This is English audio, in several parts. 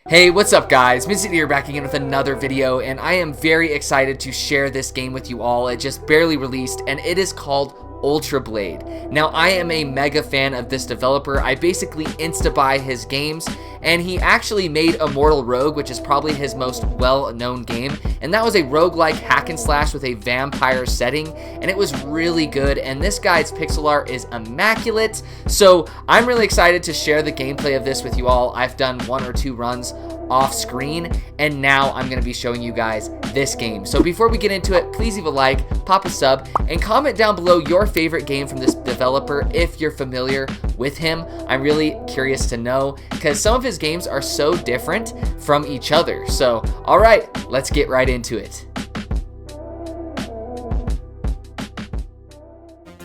Hey, what's up guys? Mint here back again with another video, and I am very excited to share this game with you all. It just barely released, and it is called Ultra Blade. Now, I am a mega fan of this developer. I basically insta-buy his games, and he actually made Immortal Rogue, which is probably his most well-known game, and that was a roguelike hack and slash with a vampire setting, and it was really good, and this guy's pixel art is immaculate, so I'm really excited to share the gameplay of this with you all. I've done 1 or 2 runs off screen, and now I'm going to be showing you guys this game. So before we get into it, please leave a like, pop a sub, and comment down below your favorite game from this developer if you're familiar with him. I'm really curious to know because some of his games are so different from each other. So alright, let's get right into it.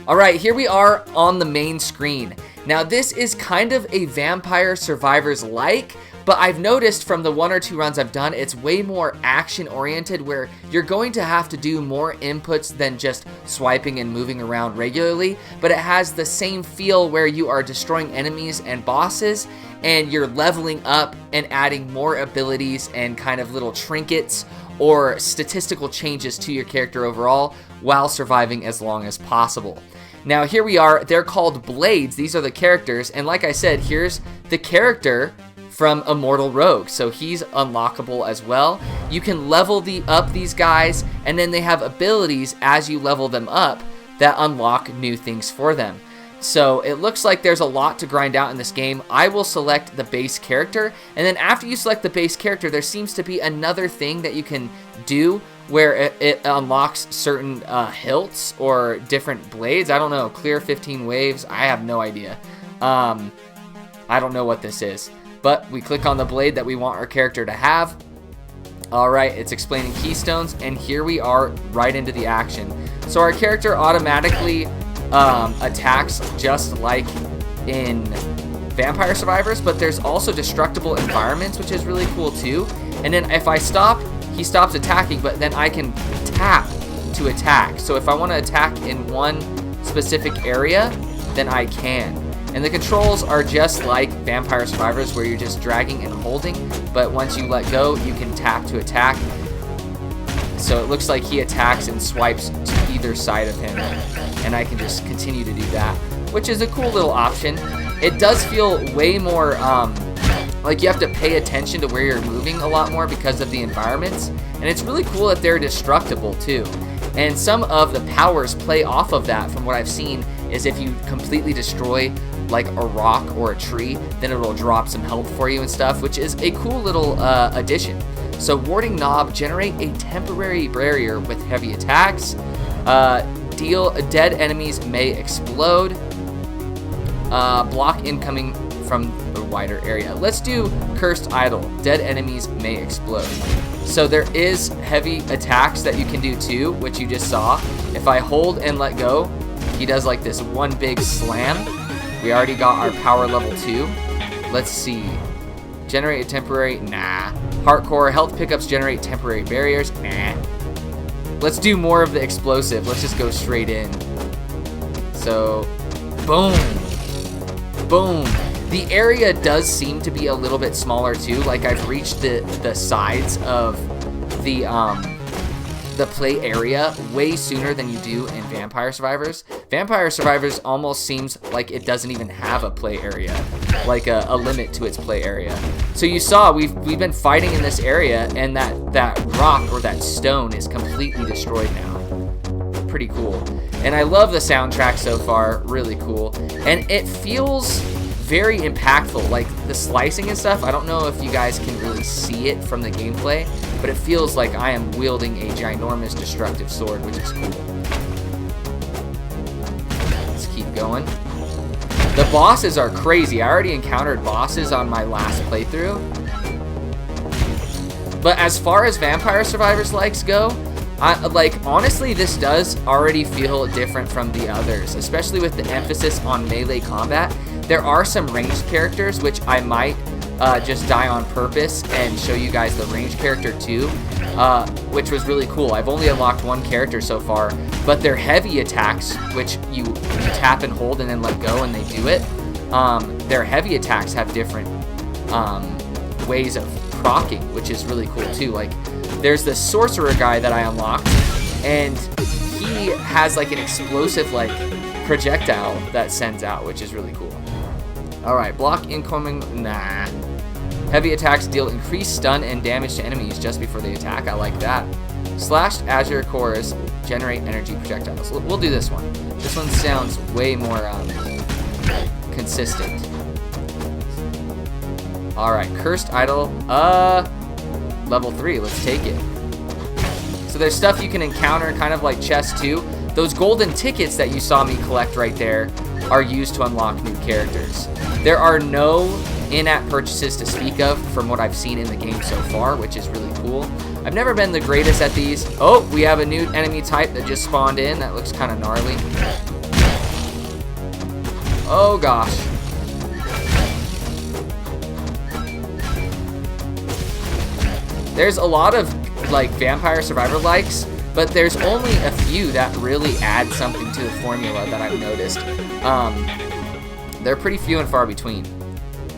Alright, here we are on the main screen. Now this is kind of a Vampire Survivors like, but I've noticed from the 1 or 2 runs I've done, it's way more action oriented where you're going to have to do more inputs than just swiping and moving around regularly, but it has the same feel where you are destroying enemies and bosses and you're leveling up and adding more abilities and kind of little trinkets or statistical changes to your character overall while surviving as long as possible. Now here we are, they're called Blades, these are the characters, and like I said, here's the character from Immortal Rogue, so he's unlockable as well. You can level up these guys, and then they have abilities as you level them up that unlock new things for them. So it looks like there's a lot to grind out in this game. I will select the base character, and then after you select the base character, there seems to be another thing that you can do where it unlocks certain hilts or different blades. I don't know, clear 15 waves, I have no idea. I don't know what this is. But we click on the blade that we want our character to have. Alright, it's explaining keystones, and here we are right into the action. So our character automatically attacks just like in Vampire Survivors, but there's also destructible environments, which is really cool too. And then if I stop, he stops attacking, but then I can tap to attack. So if I want to attack in one specific area, then I can. And the controls are just like Vampire Survivors where you're just dragging and holding, but once you let go, you can tap to attack. So it looks like he attacks and swipes to either side of him, and I can just continue to do that, which is a cool little option. It does feel way more like you have to pay attention to where you're moving a lot more because of the environments, and it's really cool that they're destructible too. And some of the powers play off of that from what I've seen, is if you completely destroy like a rock or a tree, then it'll drop some health for you and stuff, which is a cool little addition. So warding knob, generate a temporary barrier with heavy attacks. Dead enemies may explode. Block incoming from a wider area. Let's do Cursed Idol. Dead enemies may explode. So there is heavy attacks that you can do too, which you just saw. If I hold and let go, he does like this one big slam. We already got our power level 2. Let's see. Generate a temporary, nah. Hardcore, health pickups generate temporary barriers, nah. Let's do more of the explosive. Let's just go straight in. So, boom. Boom. The area does seem to be a little bit smaller too. Like I've reached the sides of the play area way sooner than you do in Vampire Survivors. Vampire Survivors almost seems like it doesn't even have a play area, like a limit to its play area. So you saw we've been fighting in this area, and that rock or that stone is completely destroyed now. Pretty cool. And I love the soundtrack so far, really cool. And it feels very impactful, like the slicing and stuff. I don't know if you guys can really see it from the gameplay, but it feels like I am wielding a ginormous destructive sword, which is cool. Let's keep going. The bosses are crazy. I already encountered bosses on my last playthrough. But as far as Vampire Survivors likes go, honestly, this does already feel different from the others, especially with the emphasis on melee combat. There are some ranged characters, which I might just die on purpose and show you guys the ranged character too, which was really cool. I've only unlocked 1 character so far, but their heavy attacks, which you tap and hold and then let go and they do it, their heavy attacks have different ways of proccing, which is really cool too. Like, there's this sorcerer guy that I unlocked, and he has like an explosive like projectile that sends out, which is really cool. All right, block incoming. Nah. Heavy attacks deal increased stun and damage to enemies just before they attack. I like that. Slashed azure cores generate energy projectiles. We'll do this one. This one sounds way more consistent. All right, cursed idol. Level 3. Let's take it. So there's stuff you can encounter, kind of like chests too. Those golden tickets that you saw me collect right there are used to unlock new characters. There are no in-app purchases to speak of from what I've seen in the game so far, which is really cool. I've never been the greatest at these. Oh, we have a new enemy type that just spawned in. That looks kind of gnarly. Oh gosh. There's a lot of like Vampire Survivor likes, but there's only a few that really add something to the formula that I've noticed. They're pretty few and far between.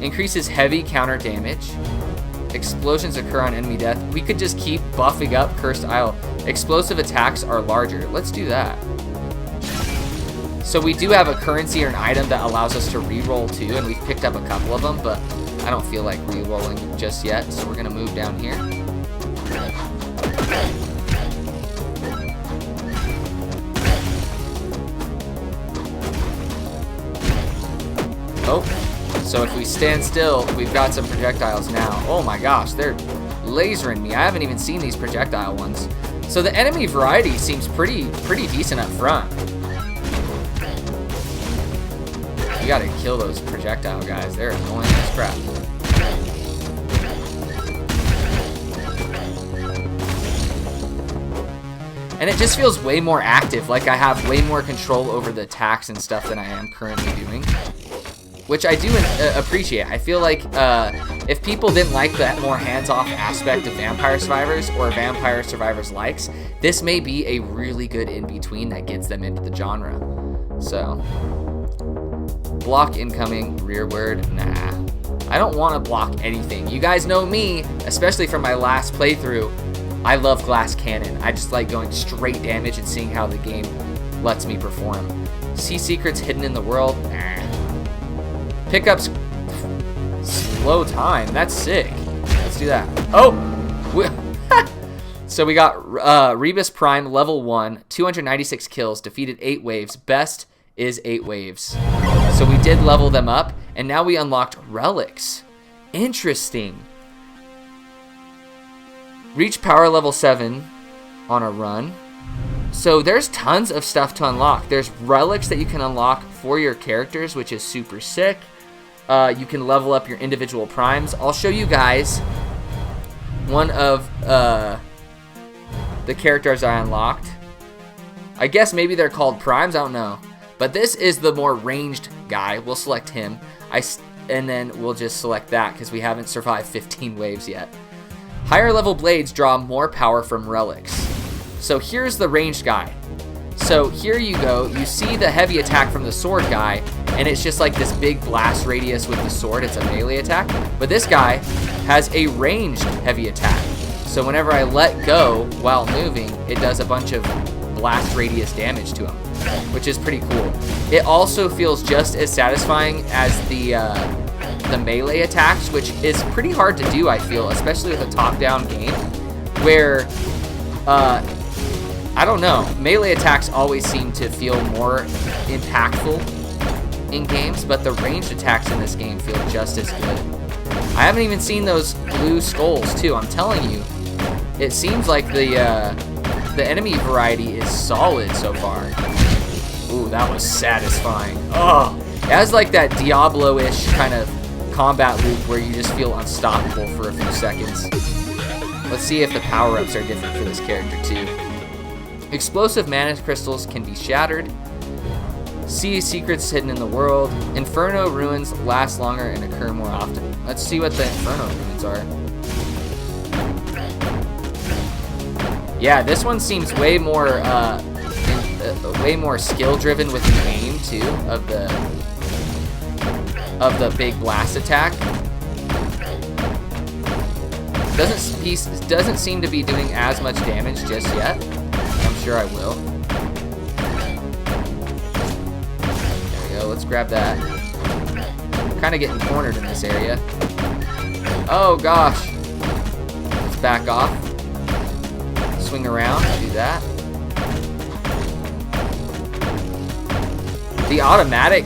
Increases heavy counter damage. Explosions occur on enemy death. We could just keep buffing up Cursed Isle. Explosive attacks are larger. Let's do that. So we do have a currency or an item that allows us to reroll too, and we've picked up a couple of them, but I don't feel like rerolling just yet, so we're gonna move down here. Oh, so if we stand still, we've got some projectiles now. Oh my gosh, they're lasering me. I haven't even seen these projectile ones. So the enemy variety seems pretty decent up front. You gotta kill those projectile guys. They're annoying as crap. And it just feels way more active, like I have way more control over the attacks and stuff than I am currently doing. Which I do appreciate. I feel like if people didn't like that more hands-off aspect of Vampire Survivors or Vampire Survivors likes, this may be a really good in-between that gets them into the genre. So, block incoming, rearward, nah. I don't want to block anything. You guys know me, especially from my last playthrough. I love glass cannon. I just like going straight damage and seeing how the game lets me perform. See secrets hidden in the world, nah. Pickups slow time. That's sick. Let's do that. Oh! So we got Rebus Prime, level 1, 296 kills, defeated 8 waves. Best is 8 waves. So we did level them up, and now we unlocked relics. Interesting. Reach power level 7 on a run. So there's tons of stuff to unlock. There's relics that you can unlock for your characters, which is super sick. You can level up your individual primes. I'll show you guys one of the characters I unlocked. I guess maybe they're called primes, I don't know. But this is the more ranged guy. We'll select him. And then we'll just select that because we haven't survived 15 waves yet. Higher level blades draw more power from relics. So here's the ranged guy. So here you go. You see the heavy attack from the sword guy, and it's just like this big blast radius with the sword. It's a melee attack. But this guy has a ranged heavy attack. So whenever I let go while moving, it does a bunch of blast radius damage to him, which is pretty cool. It also feels just as satisfying as the melee attacks, which is pretty hard to do, I feel, especially with a top-down game, where, I don't know, melee attacks always seem to feel more impactful in games, but the ranged attacks in this game feel just as good. I haven't even seen those blue skulls, too. I'm telling you, it seems like the enemy variety is solid so far. Ooh, that was satisfying. Oh, it has like that Diablo-ish kind of combat loop where you just feel unstoppable for a few seconds. Let's see if the power-ups are different for this character too. Explosive mana crystals can be shattered. See secrets hidden in the world. Inferno ruins last longer and occur more often. Let's see what the Inferno ruins are. Yeah, this one seems way more skill-driven with the aim too of the big blast attack. Doesn't seem to be doing as much damage just yet. I'm sure I will. There we go. Let's grab that. Kind of getting cornered in this area. Oh gosh. Let's back off. Swing around. Do that. The automatic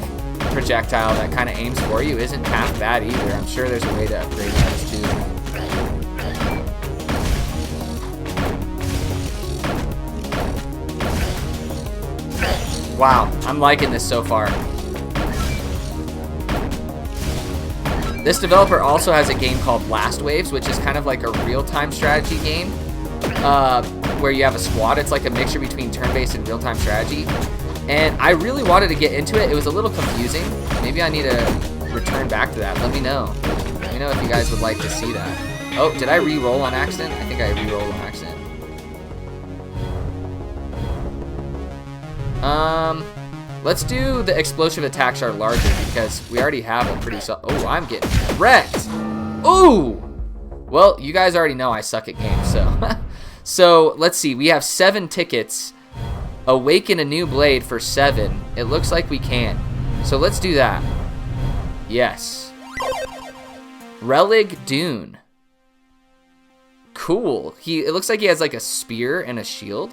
projectile that kind of aims for you isn't half bad either. I'm sure there's a way to upgrade those too. Wow, I'm liking this so far. This developer also has a game called Last Waves, which is kind of like a real-time strategy game where you have a squad. It's like a mixture between turn-based and real-time strategy. And I really wanted to get into it. It was a little confusing. Maybe I need to return back to that. Let me know. Let me know if you guys would like to see that. Oh, did I re-roll on accident? I think I re-rolled on accident. Let's do the explosive attacks are larger because we already have a pretty oh, I'm getting wrecked. Ooh! Well, you guys already know I suck at games, so. So, let's see. We have 7 tickets. Awaken a new blade for 7. It looks like we can. So, let's do that. Yes. Relic Dune. Cool. It looks like he has like a spear and a shield.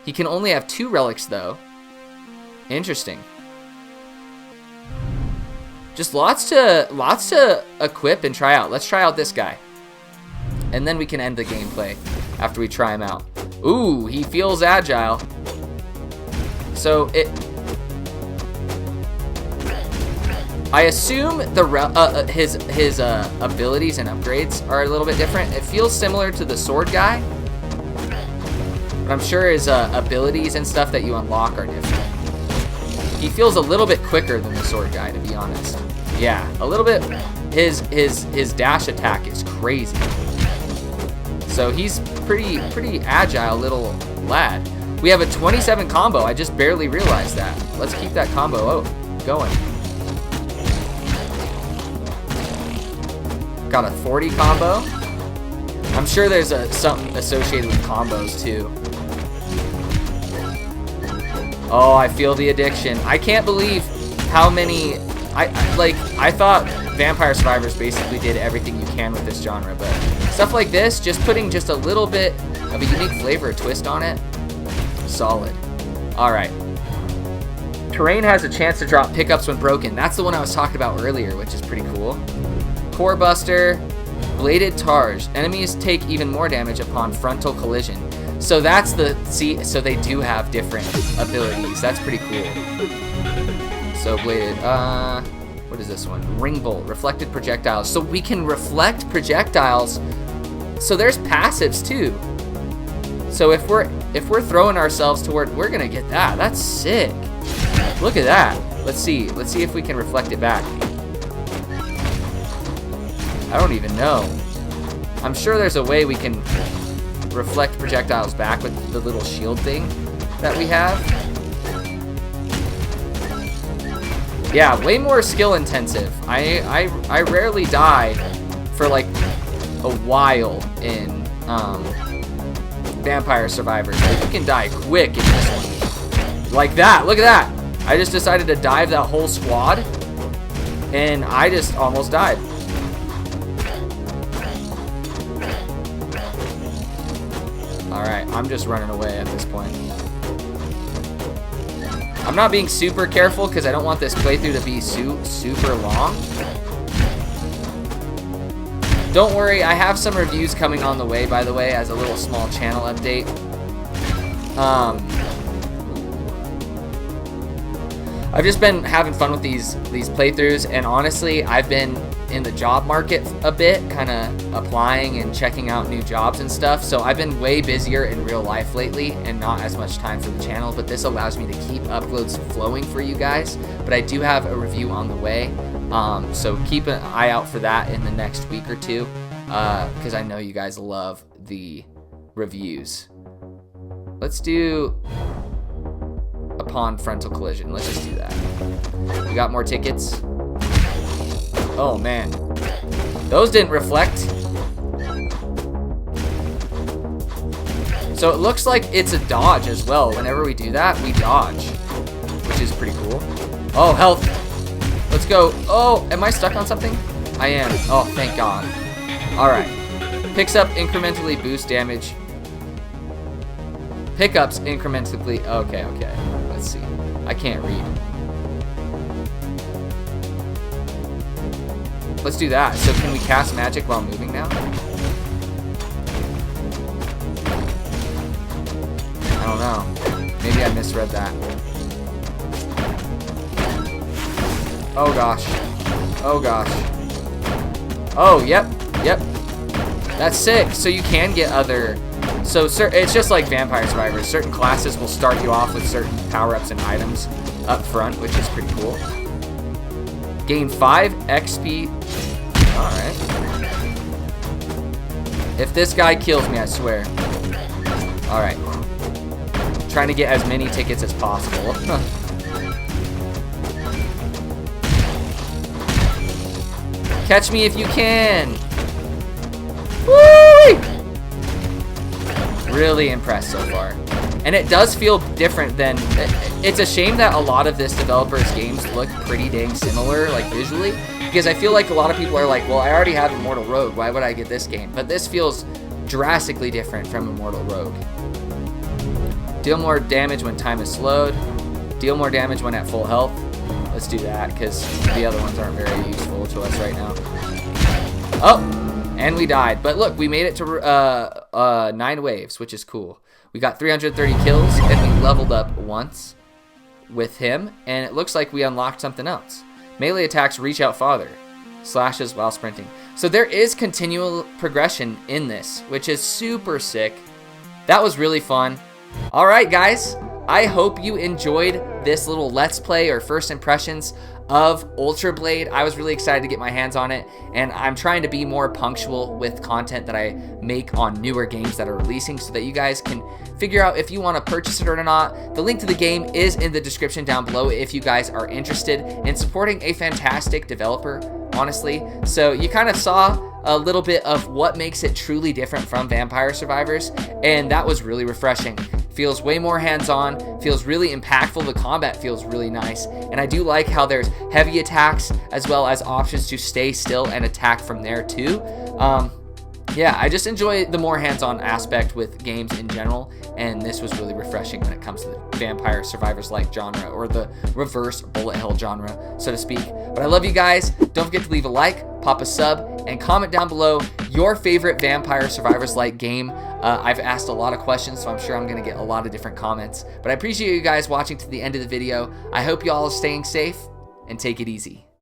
He can only have 2 relics, though. Interesting. Just lots to equip and try out. Let's try out this guy. And then we can end the gameplay after we try him out. Ooh, he feels agile. So I assume his abilities and upgrades are a little bit different. It feels similar to the sword guy, but I'm sure his abilities and stuff that you unlock are different. He feels a little bit quicker than the sword guy, to be honest. Yeah, a little bit. His dash attack is crazy. So he's pretty agile little lad. We have a 27 combo. I just barely realized that. Let's keep that combo going. Got a 40 combo. I'm sure there's something associated with combos too. Oh, I feel the addiction. I can't believe how many... I thought Vampire Survivors basically did everything you can with this genre, but stuff like this, just putting just a little bit of a unique flavor, twist on it, solid. Alright. Terrain has a chance to drop pickups when broken. That's the one I was talking about earlier, which is pretty cool. Core Buster, Bladed Targe. Enemies take even more damage upon frontal collision. So that's so they do have different abilities. That's pretty cool. So Bladed, what is this one? Ring Bolt, Reflected Projectiles. So we can reflect projectiles. So there's passives too. So if we're throwing ourselves toward, we're gonna get that. That's sick. Look at that. Let's see if we can reflect it back. I don't even know. I'm sure there's a way we can reflect projectiles back with the little shield thing that we have. Yeah, way more skill intensive. I rarely die for like a while in Vampire Survivors. Like, you can die quick in this one. Like that, look at that. I just decided to dive that whole squad and I just almost died. Alright, I'm just running away at this point. I'm not being super careful because I don't want this playthrough to be super long. Don't worry, I have some reviews coming on the way, by the way, as a little small channel update. I've just been having fun with these playthroughs, and honestly, I've been in the job market a bit, kind of applying and checking out new jobs and stuff, so I've been way busier in real life lately and not as much time for the channel, but this allows me to keep uploads flowing for you guys. But I do have a review on the way, so keep an eye out for that in the next week or two, because I know you guys love the reviews. Let's do upon frontal collision. Let's just do that. We got more tickets. Oh man, those didn't reflect. So it looks like it's a dodge as well. Whenever we do that, we dodge, which is pretty cool. Oh, health. Let's go. Oh, am I stuck on something? I am. Oh, thank God. All right. Picks up incrementally boost damage. Pickups incrementally. Okay, okay. Let's see. I can't read. Let's do that. So can we cast magic while moving now? I don't know. Maybe I misread that. Oh gosh. Oh gosh. Oh, yep. Yep. That's sick. So you can get other... So it's just like Vampire Survivors. Certain classes will start you off with certain power-ups and items up front, which is pretty cool. Gain 5 XP. Alright. If this guy kills me, I swear. Alright. Trying to get as many tickets as possible. Catch me if you can. Woo! Really impressed so far. And it does feel different than... It's a shame that a lot of this developer's games look pretty dang similar, like visually. Because I feel like a lot of people are like, well, I already have Immortal Rogue. Why would I get this game? But this feels drastically different from Immortal Rogue. Deal more damage when time is slowed. Deal more damage when at full health. Let's do that, because the other ones aren't very useful to us right now. Oh, and we died. But look, we made it to 9 waves, which is cool. We got 330 kills, and we leveled up once with him. And it looks like we unlocked something else. Melee attacks reach out farther. Slashes while sprinting. So there is continual progression in this, which is super sick. That was really fun. All right, guys. I hope you enjoyed this little Let's Play or first impressions of Ultra Blade. I was really excited to get my hands on it, and I'm trying to be more punctual with content that I make on newer games that are releasing so that you guys can figure out if you want to purchase it or not. The link to the game is in the description down below if you guys are interested in supporting a fantastic developer, honestly. So you kind of saw a little bit of what makes it truly different from Vampire Survivors, and that was really refreshing. Feels way more hands-on, feels really impactful. The combat feels really nice, and I do like how there's heavy attacks as well as options to stay still and attack from there too. Yeah, I just enjoy the more hands-on aspect with games in general, and this was really refreshing when it comes to the Vampire Survivors-like genre, or the reverse bullet hell genre, so to speak. But I love you guys. Don't forget to leave a like, pop a sub, and comment down below your favorite Vampire Survivors-like game. I've asked a lot of questions, so I'm sure I'm going to get a lot of different comments. But I appreciate you guys watching to the end of the video. I hope you all are staying safe, and take it easy.